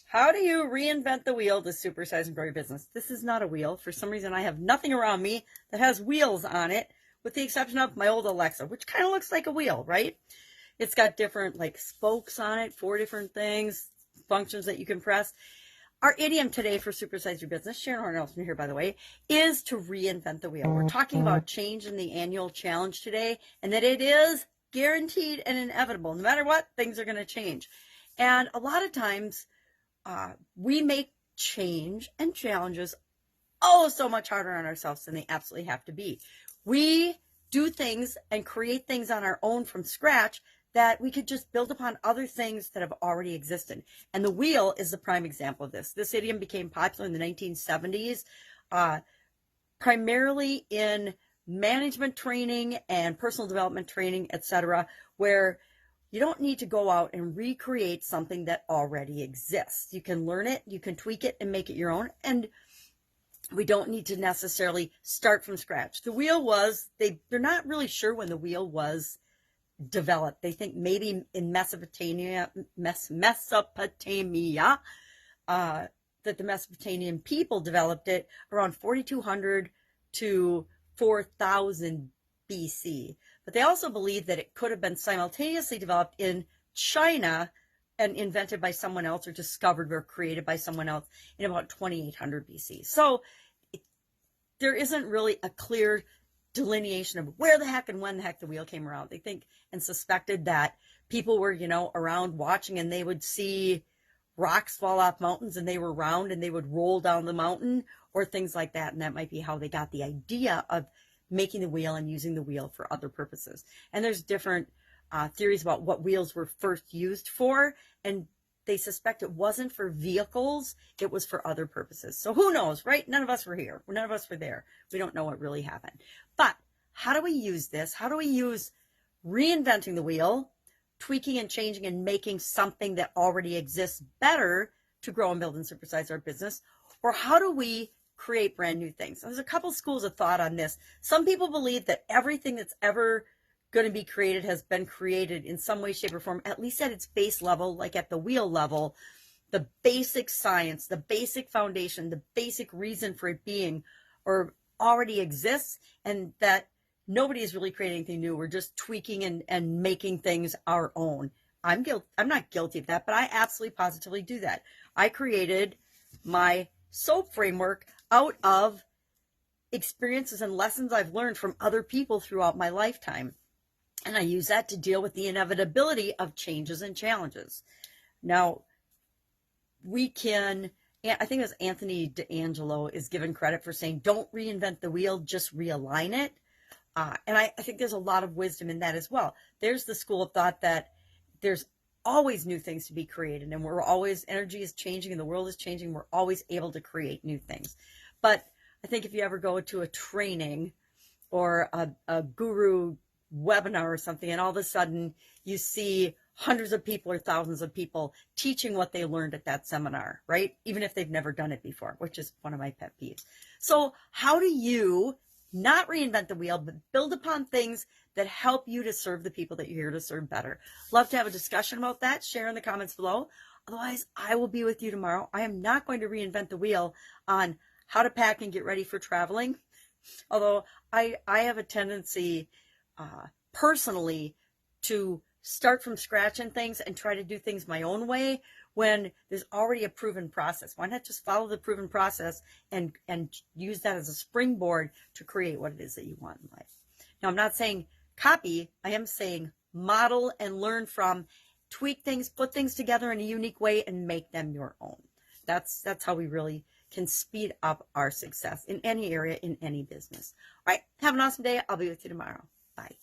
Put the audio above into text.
How do you reinvent the wheel to supersize and grow your business? This is not a wheel. For some reason, I have nothing around me that has wheels on it, with the exception of my old Alexa, which kind of looks like a wheel, right? It's got different like spokes on it, 4 different things, functions that you can press. Our idiom today for Supersize Your Business, Sharon Horne-Ellstrom here, by the way, is to reinvent the wheel. We're talking about change in the annual challenge today, and that it is guaranteed and inevitable. No matter what, things are going to change. And a lot of times, we make change and challenges so much harder on ourselves than they absolutely have to be. We do things and create things on our own from scratch that we could just build upon other things that have already existed. And the wheel is the prime example of this. This idiom became popular in the 1970s, primarily in management training and personal development training, etc., where you don't need to go out and recreate something that already exists. You can learn it, you can tweak it and make it your own. And we don't need to necessarily start from scratch. The wheel was, they're not really sure when the wheel was developed. They think maybe in Mesopotamia, that the Mesopotamian people developed it around 4200 to 4000 BC. But they also believe that it could have been simultaneously developed in China and invented by someone else, or discovered or created by someone else in about 2800 BC. So there isn't really a clear delineation of where the heck and when the heck the wheel came around. They think and suspected that people were, around watching, and they would see rocks fall off mountains and they were round and they would roll down the mountain, or things like that. And that might be how they got the idea of making the wheel and using the wheel for other purposes. And there's different theories about what wheels were first used for, and they suspect it wasn't for vehicles, it was for other purposes. So who knows, right? None of us were here. None of us were there. We don't know what really happened. But how do we use this? How do we use reinventing the wheel, tweaking and changing and making something that already exists better to grow and build and supersize our business? Or how do we create brand new things? There's a couple schools of thought on this. Some people believe that everything that's ever going to be created has been created in some way, shape, or form, at least at its base level, like at the wheel level. The basic science, the basic foundation, the basic reason for it being or already exists, and that nobody is really creating anything new. We're just tweaking and making things our own. I'm not guilty of that, but I absolutely positively do that. I created my SOAP framework out of experiences and lessons I've learned from other people throughout my lifetime. And I use that to deal with the inevitability of changes and challenges. Now, I think it was Anthony D'Angelo is given credit for saying, don't reinvent the wheel, just realign it. And I think there's a lot of wisdom in that as well. There's the school of thought that there's always new things to be created, and energy is changing and the world is changing. We're always able to create new things. But I think if you ever go to a training or a guru webinar or something, and all of a sudden you see hundreds of people or thousands of people teaching what they learned at that seminar, right? Even if they've never done it before, which is one of my pet peeves. So how do you not reinvent the wheel, but build upon things that help you to serve the people that you're here to serve better? Love to have a discussion about that. Share in the comments below. Otherwise, I will be with you tomorrow. I am not going to reinvent the wheel on how to pack and get ready for traveling. Although I have a tendency personally to start from scratch in things and try to do things my own way when there's already a proven process. Why not just follow the proven process and use that as a springboard to create what it is that you want in life? Now, I'm not saying copy. I am saying model and learn from, tweak things, put things together in a unique way and make them your own. That's how we really can speed up our success in any area, in any business. All right. Have an awesome day. I'll be with you tomorrow. Bye.